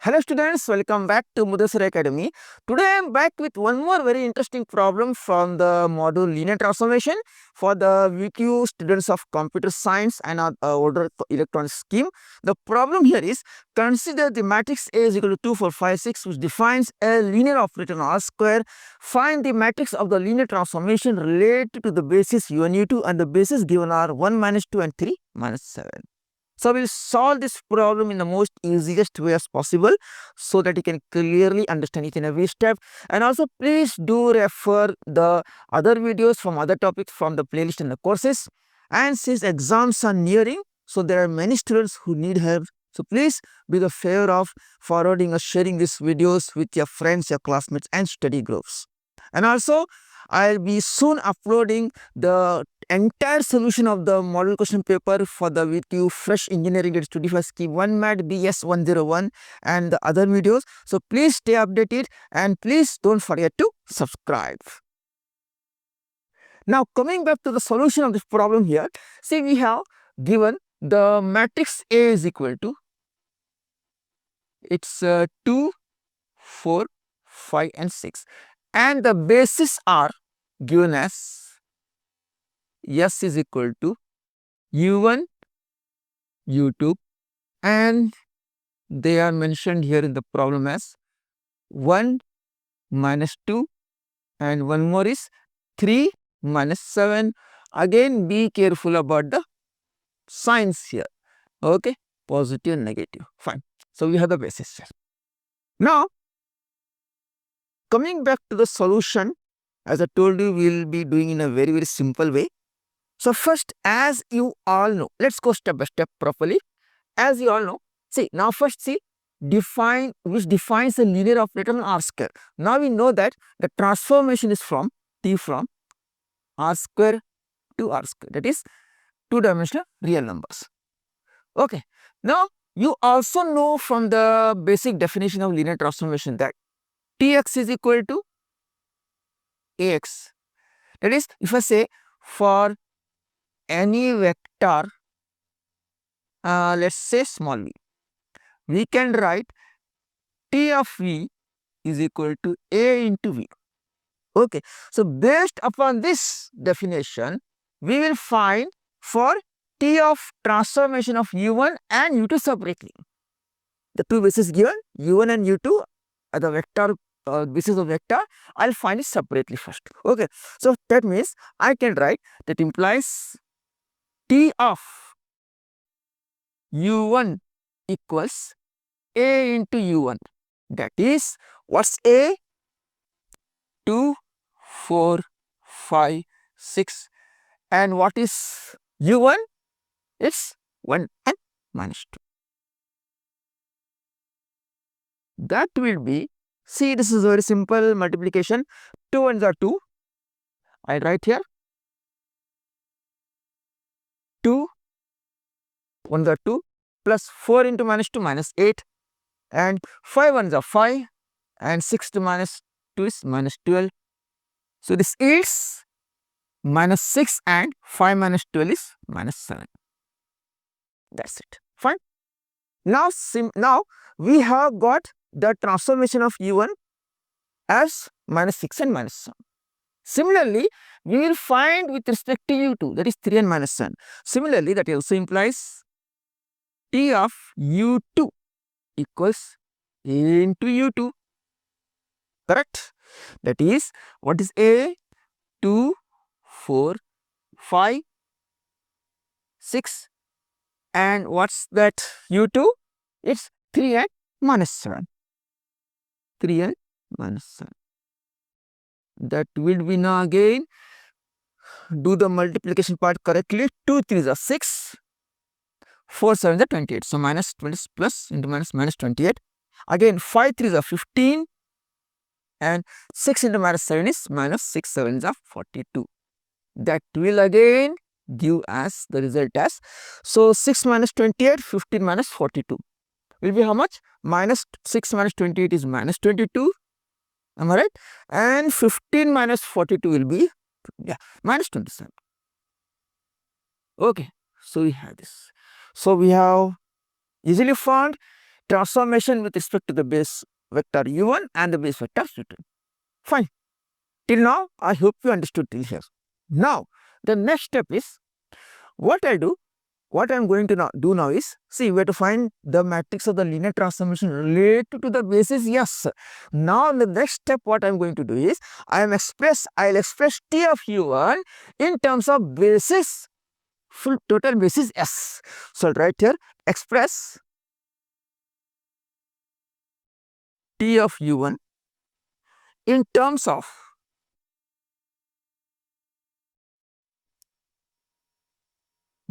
Hello students, welcome back to Mudassir Academy. Today I am back with one more very interesting problem from the module linear transformation for the VTU students of computer science and order electronic scheme. The problem here is, consider the matrix A is equal to 2, 4, 5, 6, which defines a linear operator on R square. Find the matrix of the linear transformation related to the basis U1, U2 and the basis given are 1 minus 2 and 3 minus 7. So, we will solve this problem in the most easiest way as possible so that you can clearly understand it in every step. And also please do refer the other videos from other topics from the playlist and the courses. And since exams are nearing, so there are many students who need help. So, please be the favor of forwarding or sharing these videos with your friends, your classmates and study groups. And also I will be soon uploading the entire solution of the model question paper for the VTU Fresh Engineering 25 scheme 1 Mat BS101 and the other videos. So, please stay updated and please don't forget to subscribe. Now, coming back to the solution of this problem here, see, we have given the matrix A is equal to, it's 2, 4, 5 and 6 and the bases are given as S is equal to U1, U2 and they are mentioned here in the problem as 1 minus 2 and one more is 3 minus 7. Again be careful about the signs here, okay, positive and negative, fine. So, we have the basis here. Now, coming back to the solution, as I told you, we will be doing in a very simple way. So, first, as you all know, let's go step by step properly. As you all know, see, now first see, which defines a linear operator on R square. Now we know that the transformation is from T from R square to R square, that is two-dimensional real numbers. Okay. Now, you also know from the basic definition of linear transformation that Tx is equal to Ax. That is, if I say for any vector, let's say small v, we can write T of v is equal to A into v. Okay. So, based upon this definition, we will find for T of transformation of U1 and U2 separately. The two bases given, U1 and U2 are the vector basis of vector, I will find it separately first. Okay. So, that means I can write, that implies T of U1 equals A into U1, that is, what's A? 2, 4, 5, 6 and what is U1? It's 1 and minus 2. That will be, see, this is very simple multiplication, 2 ones are 2, I write here 2, 1s are 2 plus 4 into minus 2 minus 8 and 5 ones are 5 and 6 to minus 2 is minus 12. So, this is minus 6 and 5 minus 12 is minus 7. That is it, fine. Now, we have got the transformation of U1 as minus 6 and minus 7. Similarly, we will find with respect to U2, that is 3 and minus 7. Similarly, that also implies T of U2 equals A into U2, correct? That is, what is A? 2, 4, 5, 6 and what's that U2? It's 3 and minus 7. 3 and minus 7. That will be now again, do the multiplication part correctly, 2 3s are 6, 4 7s are 28. So, minus 20 plus into minus 28. Again 5 3s are 15 and 6 into minus 7 is minus 6 7s are 42. That will again give us the result as, so 6 minus 28, 15 minus 42 will be how much? Minus 6 minus 28 is minus 22, am I right? And 15 minus 42 will be, yeah, minus 27. Okay. So, we have this. So, we have easily found transformation with respect to the base vector u1 and the base vector u2. Fine. Till now, I hope you understood till here. Now, the next step is what I do. What I am going to do now is, see, we have to find the matrix of the linear transformation related to the basis. Yes. Now, the next step what I am going to do is, I will express T of u1 in terms of basis, full total basis S. So, right here, express T of u1 in terms of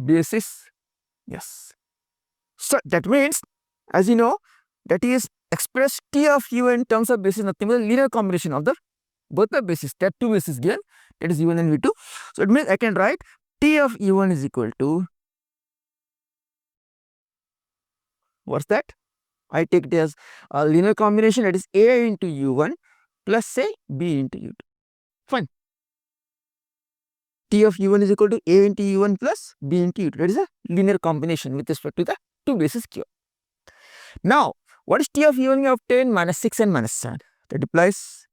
basis S. So, that means, as you know, that is express T of u in terms of basis nothing but linear combination of the both the bases, that two bases given, that is u1 and v2. So, it means I can write T of u1 is equal to, what's that? I take it as a linear combination, that is a into u1 plus say b into u2. Fine. T of u1 is equal to a into u1 plus b into u2. That is a linear combination with respect to the two bases given. Now, what is T of u1 we obtained? Minus 6 and minus 7. That implies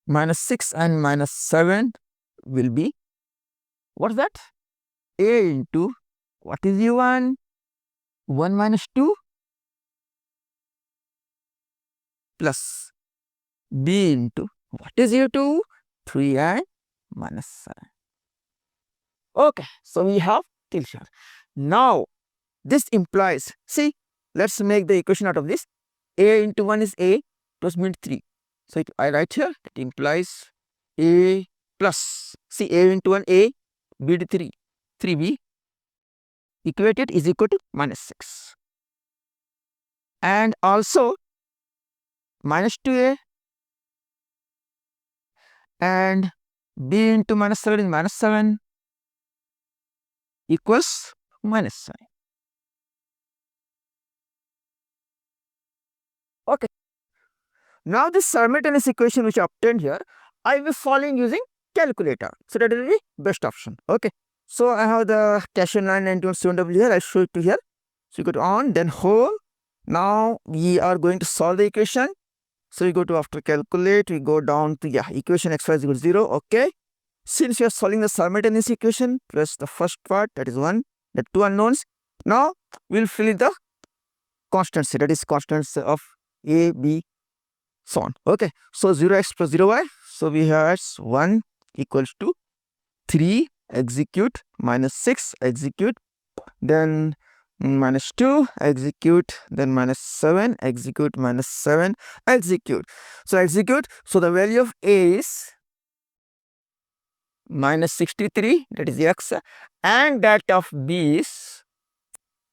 minus 6 and minus 7 will be, what is that? A into, what is u1? 1 minus 2 plus b into, what is u2? 3 and minus 7. Okay, so we have till here. Now, this implies, see, let's make the equation out of this. A into 1 is a plus b into 3. So, I write here, that implies a plus, see, a into 1 a, b into 3, 3b equated is equal to minus 6. And also minus 2a and b into minus 7 is minus 7 equals minus 7. Okay. Now, this simultaneous equation which I obtained here, I will be following using calculator. So, that is the best option. Okay. So, I have the Cashier 991 here. I show it to here. So, you go to on, then whole. Now, we are going to solve the equation. So, we go to after calculate, we go down to equation x y is equal to 0. Okay. Since we are solving the simultaneous equation, press the first part, that is 1, the two unknowns. Now, we will fill in the constants, that is constants of a, b, so on. Okay. So, 0x plus 0y. So, we have 1 equals to 3, execute, minus 6, execute, then minus 2, execute, then minus 7, execute, minus 7, execute. So, execute. So, the value of a is minus 63, that is x, and that of b is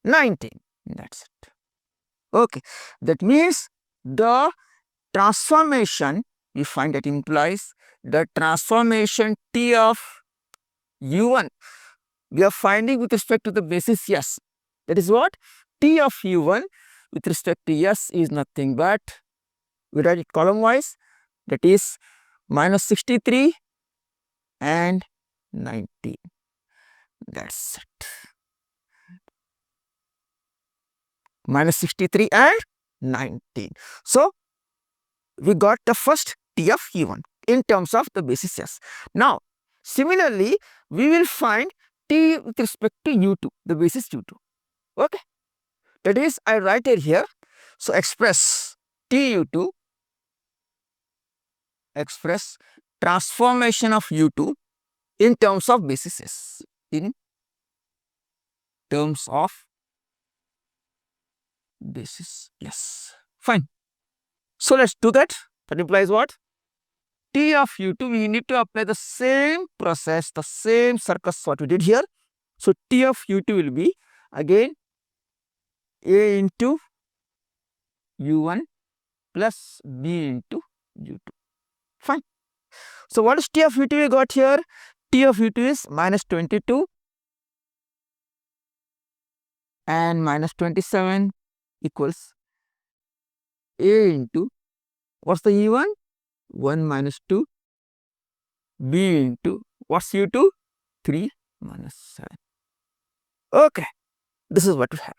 19. That's it. Okay. That means the transformation, we find that implies the transformation T of u1 we are finding with respect to the basis S. That is what? T of u1 with respect to S is nothing but, we write it column wise, that is minus 63 and 19. That's it. Minus 63 and 19. So, we got the first T of u1 in terms of the basis S. Now, similarly, we will find T with respect to u2, the basis u2. Okay. That is, I write it here. So, express T u2, express transformation of u2 in terms of basis S. In terms of basis S. Fine. So, let us do that. That implies what? T of u2, we need to apply the same process, the same circus what we did here. So, T of u2 will be again a into u1 plus b into u2. Fine. So, what is T of u2 we got here? T of u2 is minus 22 and minus 27 equals a into, what's the u1? 1 minus 2, b into, what's u2? 3 minus 7. Okay, this is what we have.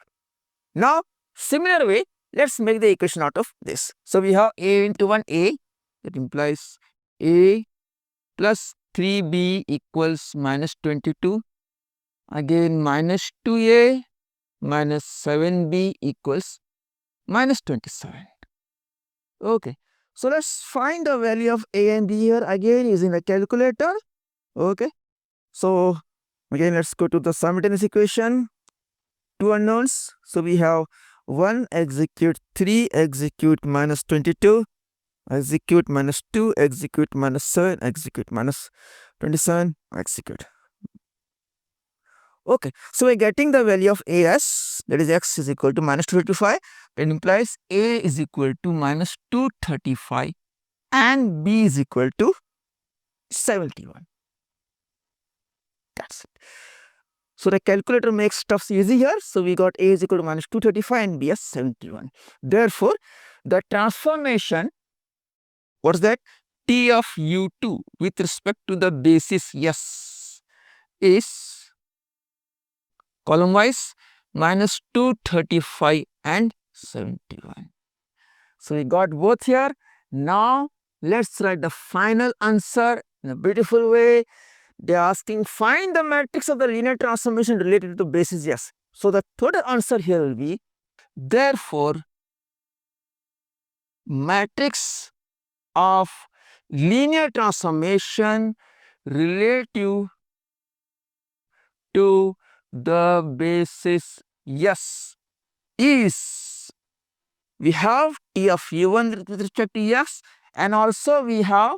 Now similar way, let's make the equation out of this. So we have a into 1a, that implies a plus 3b equals minus 22, again minus 2a minus 7b equals minus 27. Okay, so let's find the value of a and b here again using the calculator. Okay, so again let's go to the simultaneous equation. Two unknowns, so we have 1 execute 3 execute minus 22 execute minus 2 execute minus 7 execute minus 27 execute. Okay, so we're getting the value of a as, that is x is equal to minus 235. It implies a is equal to minus 235 and b is equal to 71. That's it. So the calculator makes stuff easy here. So we got a is equal to minus 235 and b as 71. Therefore, the transformation, what's that? T of u2 with respect to the basis S is column wise minus 235 and 71. So we got both here. Now let's write the final answer in a beautiful way. They are asking find the matrix of the linear transformation related to basis S. So the total answer here will be, therefore matrix of linear transformation relative to the basis S is, we have T of u1 with respect to x and also we have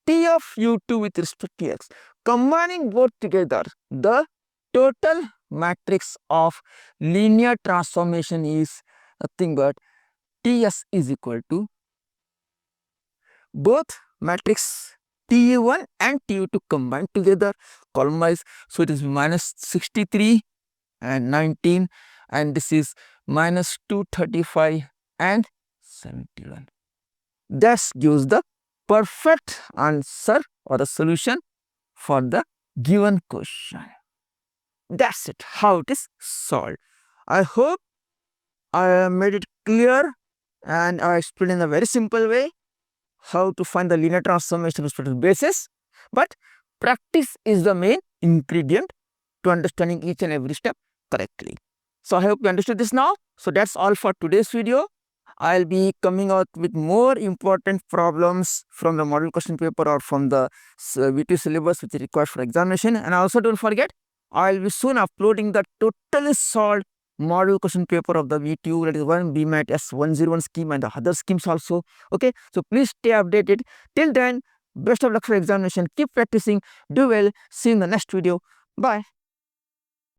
T of u2 with respect to x. Combining both together, the total matrix of linear transformation is nothing but Ts is equal to both matrix Tu1 and Tu2 combined together column wise. So it is minus 63 and 19 and this is minus 235 and 71. That gives the perfect answer or the solution for the given question. That's it, how it is solved. I hope I made it clear and I explained in a very simple way how to find the linear transformation with respect to basis. But practice is the main ingredient to understanding each and every step correctly. So I hope you understood this now. So that's all for today's video. I'll be coming out with more important problems from the model question paper or from the VTU syllabus which is required for examination. And also don't forget, I'll be soon uploading the totally solved model question paper of the VTU, that is one BMAT S101 scheme and the other schemes also. Okay, so please stay updated. Till then, best of luck for examination. Keep practicing. Do well. See you in the next video. Bye.